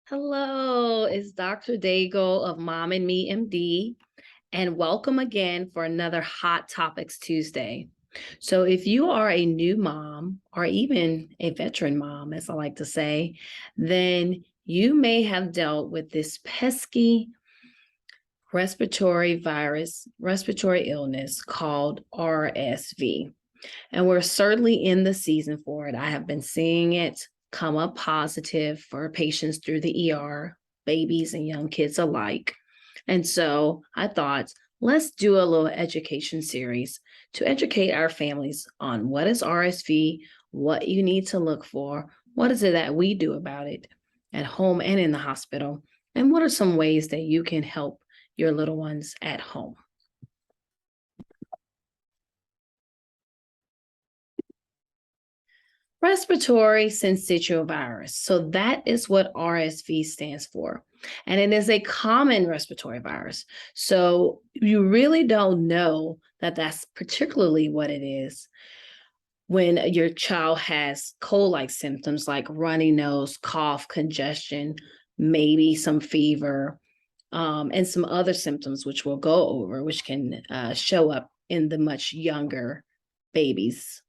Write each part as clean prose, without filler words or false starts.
Hello, it's Dr. Daigle of Mom and Me MD, and welcome again for another Hot Topics Tuesday. So, if you are a new mom or even a veteran mom, as I like to say, then you may have dealt with this pesky respiratory illness called RSV. And we're certainly in the season for it. I have been seeing it come up positive for patients through the ER, babies and young kids alike. And so I thought, let's do a little education series to educate our families on what is RSV, what you need to look for, what is it that we do about it at home and in the hospital, and what are some ways that you can help your little ones at home. Respiratory syncytial virus. So that is what RSV stands for. And it is a common respiratory virus. So you really don't know that that's particularly what it is when your child has cold-like symptoms like runny nose, cough, congestion, maybe some fever, and some other symptoms which we'll go over, which can show up in the much younger babies.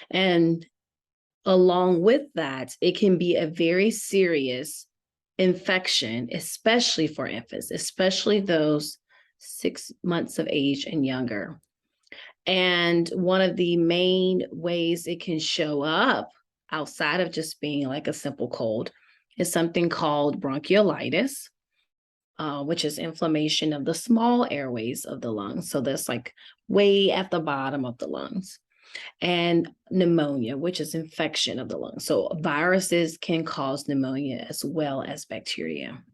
And along with that, it can be a very serious infection, especially for infants, especially those 6 months of age and younger. And one of the main ways it can show up outside of just being like a simple cold is something called bronchiolitis, which is inflammation of the small airways of the lungs. So that's like way at the bottom of the lungs. And pneumonia, which is infection of the lungs. So viruses can cause pneumonia as well as bacteria.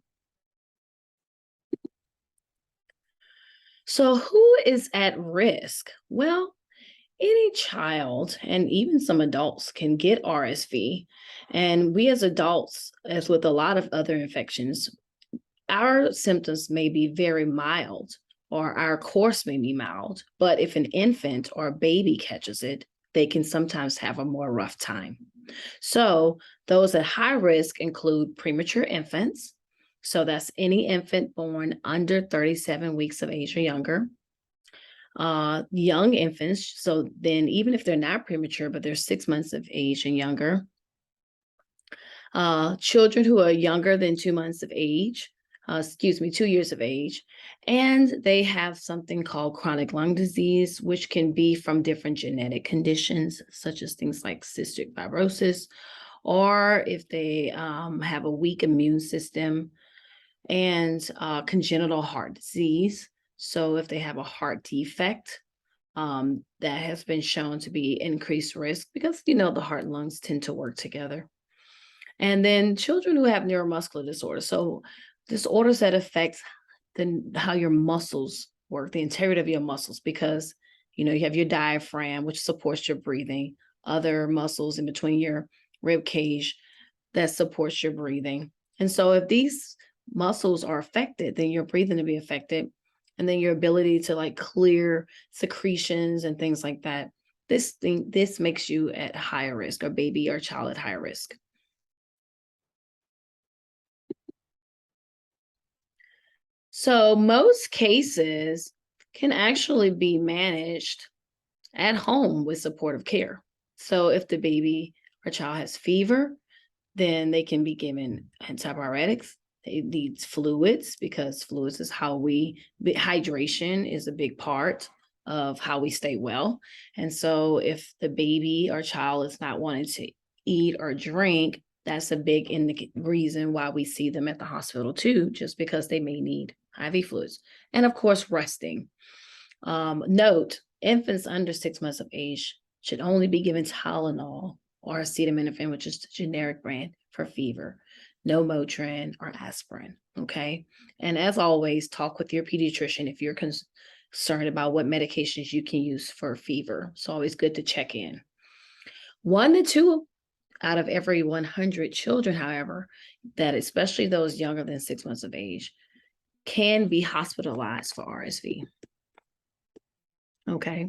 So who is at risk? Well, any child and even some adults can get RSV. And we as adults, as with a lot of other infections, our symptoms may be very mild or our course may be mild, but if an infant or a baby catches it, they can sometimes have a more rough time. So those at high risk include premature infants. So that's any infant born under 37 weeks of age or younger. Young infants, so then even if they're not premature, but they're 6 months of age and younger. Children who are younger than 2 months of age, 2 years of age, and they have something called chronic lung disease, which can be from different genetic conditions, such as things like cystic fibrosis, or if they have a weak immune system, and congenital heart disease. So if they have a heart defect, that has been shown to be increased risk because, the heart and lungs tend to work together. And then children who have neuromuscular disorders. So disorders that affect how your muscles work, the integrity of your muscles, because you have your diaphragm, which supports your breathing, other muscles in between your rib cage that supports your breathing. And so if these muscles are affected, then your breathing will be affected, and then your ability to like clear secretions and things like that. This makes you at higher risk, or baby or child at higher risk. So most cases can actually be managed at home with supportive care. So if the baby or child has fever, then they can be given antibiotics. They need fluids because fluids is hydration is a big part of how we stay well. And so if the baby or child is not wanting to eat or drink, that's a big reason why we see them at the hospital too, just because they may need IV fluids. And of course, resting. Note, infants under 6 months of age should only be given Tylenol or acetaminophen, which is the generic brand for fever. No Motrin or aspirin, okay? And as always, talk with your pediatrician if you're concerned about what medications you can use for fever. It's always good to check in. 1 to 2 out of every 100 children, however, that especially those younger than 6 months of age, can be hospitalized for RSV. Okay.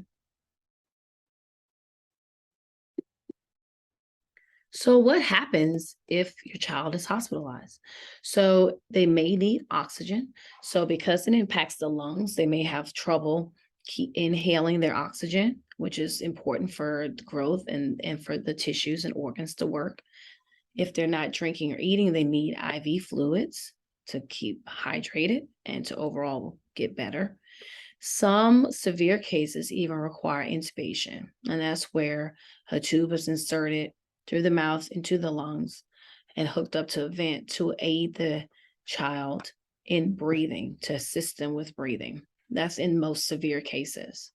So, what happens if your child is hospitalized? So, they may need oxygen. So, because it impacts the lungs, they may have trouble keep inhaling their oxygen, which is important for the growth and for the tissues and organs to work. If they're not drinking or eating, they need IV fluids to keep hydrated and to overall get better. Some severe cases even require intubation, and that's where a tube is inserted through the mouth into the lungs and hooked up to a vent to aid the child in breathing, to assist them with breathing. That's in most severe cases.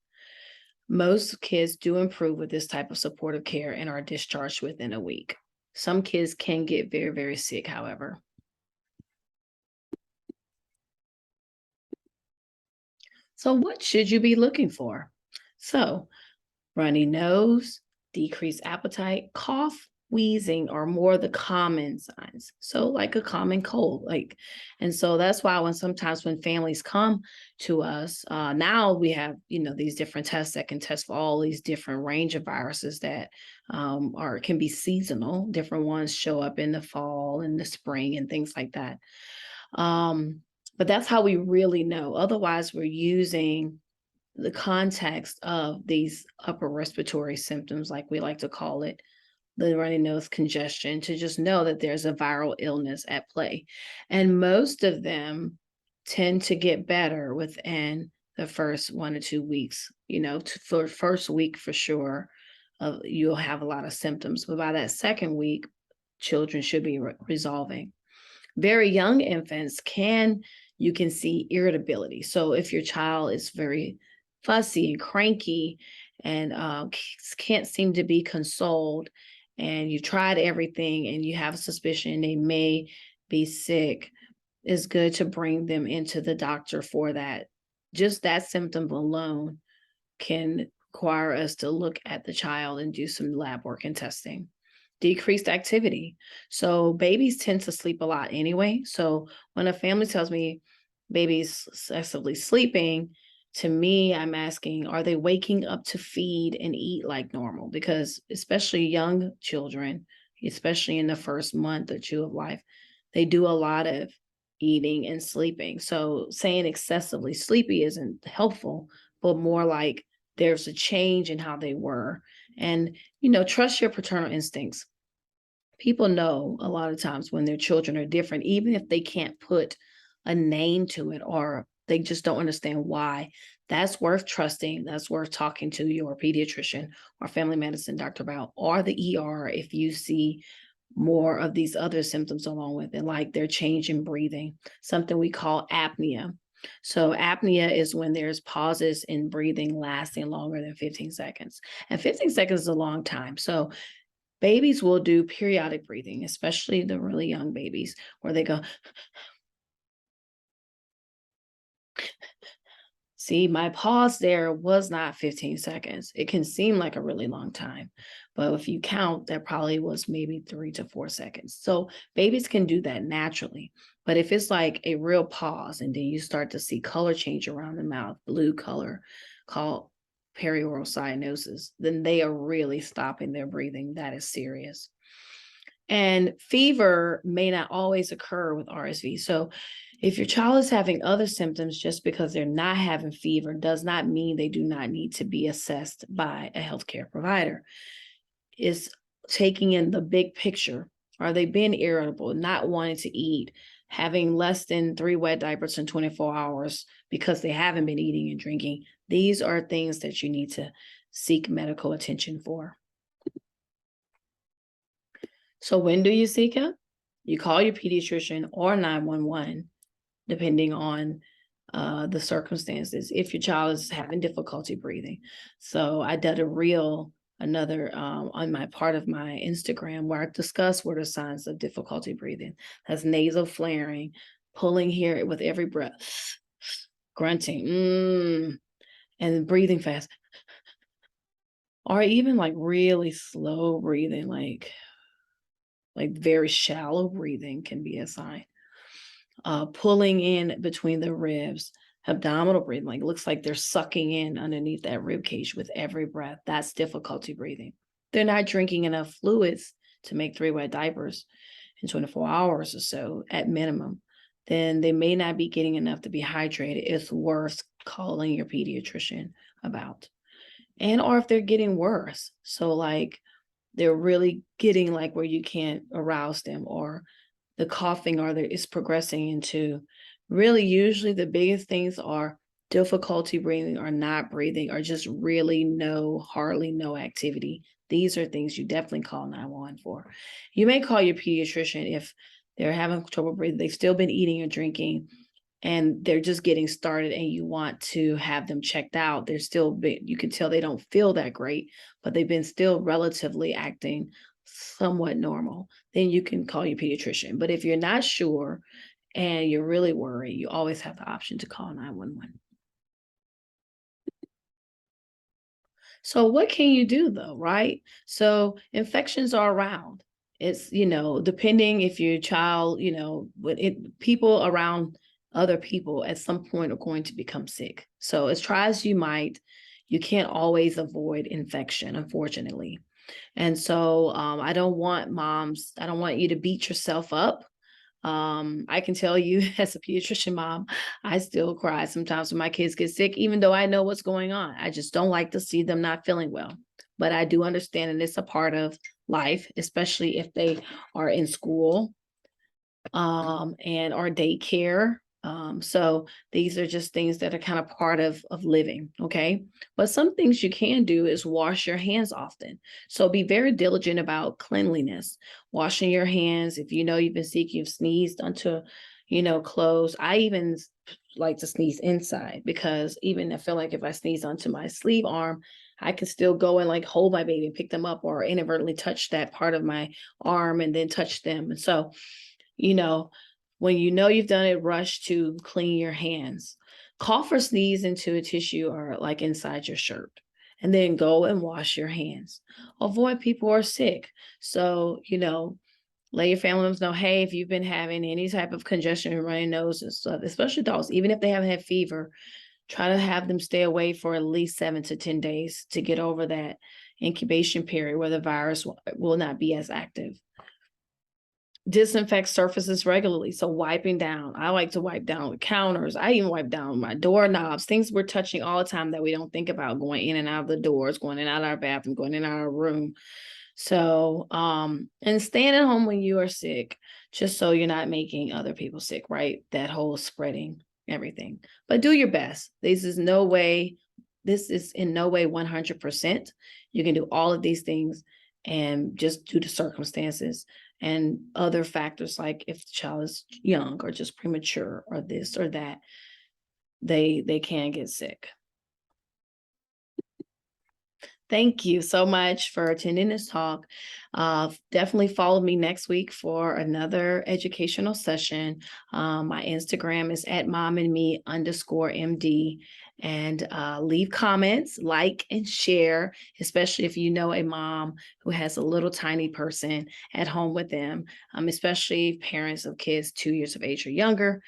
Most kids do improve with this type of supportive care and are discharged within a week. Some kids can get very, very sick, however. So, what should you be looking for? So, runny nose, decreased appetite, cough, wheezing are more the common signs. So, like a common cold, and so that's why sometimes when families come to us, now we have these different tests that can test for all these different range of viruses that are can be seasonal. Different ones show up in the fall and the spring and things like that. Um, but that's how we really know. Otherwise, we're using the context of these upper respiratory symptoms, like we like to call it, the runny nose, congestion, to just know that there's a viral illness at play. And most of them tend to get better within the first 1 to 2 weeks, for first week for sure. You'll have a lot of symptoms, but by that second week, children should be resolving. Very young infants you can see irritability. So if your child is very fussy and cranky and can't seem to be consoled, and you've tried everything and you have a suspicion they may be sick, it's good to bring them into the doctor for that. Just that symptom alone can require us to look at the child and do some lab work and testing. Decreased activity. So babies tend to sleep a lot anyway. So when a family tells me baby's excessively sleeping, to me, I'm asking, are they waking up to feed and eat like normal? Because especially young children, especially in the first month or two of life, they do a lot of eating and sleeping. So saying excessively sleepy isn't helpful, but more like there's a change in how they were. And, trust your paternal instincts. People know a lot of times when their children are different, even if they can't put a name to it or they just don't understand why. That's worth trusting. That's worth talking to your pediatrician or family medicine doctor about, or the ER if you see more of these other symptoms along with it, like their change in breathing, something we call apnea. So apnea is when there's pauses in breathing lasting longer than 15 seconds. And 15 seconds is a long time. So babies will do periodic breathing, especially the really young babies, where they go, see, my pause there was not 15 seconds. It can seem like a really long time, but if you count, that probably was maybe 3 to 4 seconds. So babies can do that naturally. But if it's like a real pause and then you start to see color change around the mouth, blue color, called perioral cyanosis, then they are really stopping their breathing. That is serious. And fever may not always occur with RSV. So if your child is having other symptoms just because they're not having fever does not mean they do not need to be assessed by a healthcare provider. Is taking in the big picture. Are they being irritable, not wanting to eat, having less than 3 wet diapers in 24 hours because they haven't been eating and drinking? These are things that you need to seek medical attention for. So when do you seek help? You call your pediatrician or 911, depending on the circumstances, if your child is having difficulty breathing. So I did a reel, another on my part of my Instagram, where I discuss what are signs of difficulty breathing. That's nasal flaring, pulling here with every breath, grunting, and breathing fast, or even like really slow breathing, like very shallow breathing can be a sign. Pulling in between the ribs, abdominal breathing, like it looks like they're sucking in underneath that rib cage with every breath. That's difficulty breathing. They're not drinking enough fluids to make 3 wet diapers in 24 hours or so at minimum, then they may not be getting enough to be hydrated. It's worth calling your pediatrician about. And or if they're getting worse, so like they're really getting like where you can't arouse them, or the coughing or it's progressing into really, usually the biggest things are difficulty breathing or not breathing or just really hardly no activity. These are things you definitely call 911 for. You may call your pediatrician if they're having trouble breathing, they've still been eating or drinking, and they're just getting started and you want to have them checked out. They're still, you can tell they don't feel that great, but they've been still relatively acting somewhat normal. Then you can call your pediatrician. But if you're not sure and you're really worried, you always have the option to call 911. So what can you do though, right? So infections are around. It's, depending if your child, people around other people at some point are going to become sick. So as try as you might, you can't always avoid infection, unfortunately. And so I don't want you to beat yourself up. I can tell you as a pediatrician mom, I still cry sometimes when my kids get sick, even though I know what's going on. I just don't like to see them not feeling well. But I do understand, and it's a part of life, especially if they are in school and or daycare. So these are just things that are kind of part of living, okay? But some things you can do is wash your hands often. So be very diligent about cleanliness, washing your hands. If you know you've been sick, you've sneezed onto, clothes. I even like to sneeze inside because even I feel like if I sneeze onto my sleeve arm, I can still go and like hold my baby and pick them up or inadvertently touch that part of my arm and then touch them. And so, when you've done it, rush to clean your hands. Cough or sneeze into a tissue or like inside your shirt, and then go and wash your hands. Avoid people who are sick. So, let your family members know, hey, if you've been having any type of congestion, running nose and stuff, especially adults, even if they haven't had fever, try to have them stay away for at least 7 to 10 days to get over that incubation period where the virus will not be as active. Disinfect surfaces regularly. So wiping down. I like to wipe down the counters. I even wipe down my doorknobs, things we're touching all the time that we don't think about, going in and out of the doors, going in and out of our bathroom, going in and out of our room. So, and staying at home when you are sick, just so you're not making other people sick, right? That whole spreading everything. But do your best. This is in no way 100%. You can do all of these things, and just due to circumstances and other factors, like if the child is young or just premature or this or that, they can get sick. Thank you so much for attending this talk. Definitely follow me next week for another educational session. My Instagram is at momandme_MD, and leave comments, like and share, especially if you know a mom who has a little tiny person at home with them, especially parents of kids 2 years of age or younger.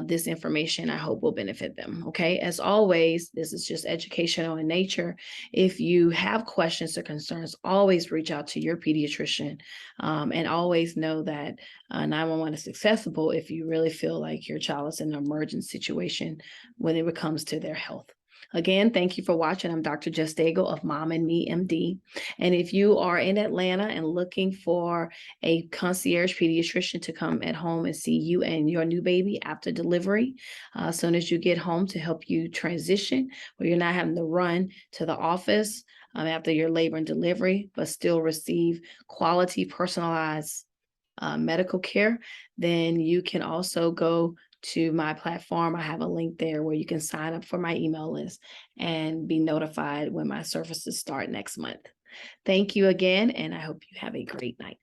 This information I hope will benefit them. Okay. As always, this is just educational in nature. If you have questions or concerns, always reach out to your pediatrician, and always know that 911 is accessible if you really feel like your child is in an emergent situation when it comes to their health. Again, thank you for watching. I'm Dr. Jess Daigle of Mom and Me MD. And if you are in Atlanta and looking for a concierge pediatrician to come at home and see you and your new baby after delivery, as soon as you get home, to help you transition, where you're not having to run to the office after your labor and delivery, but still receive quality, personalized medical care, then you can also go to my platform. I have a link there where you can sign up for my email list and be notified when my services start next month. Thank you again, and I hope you have a great night.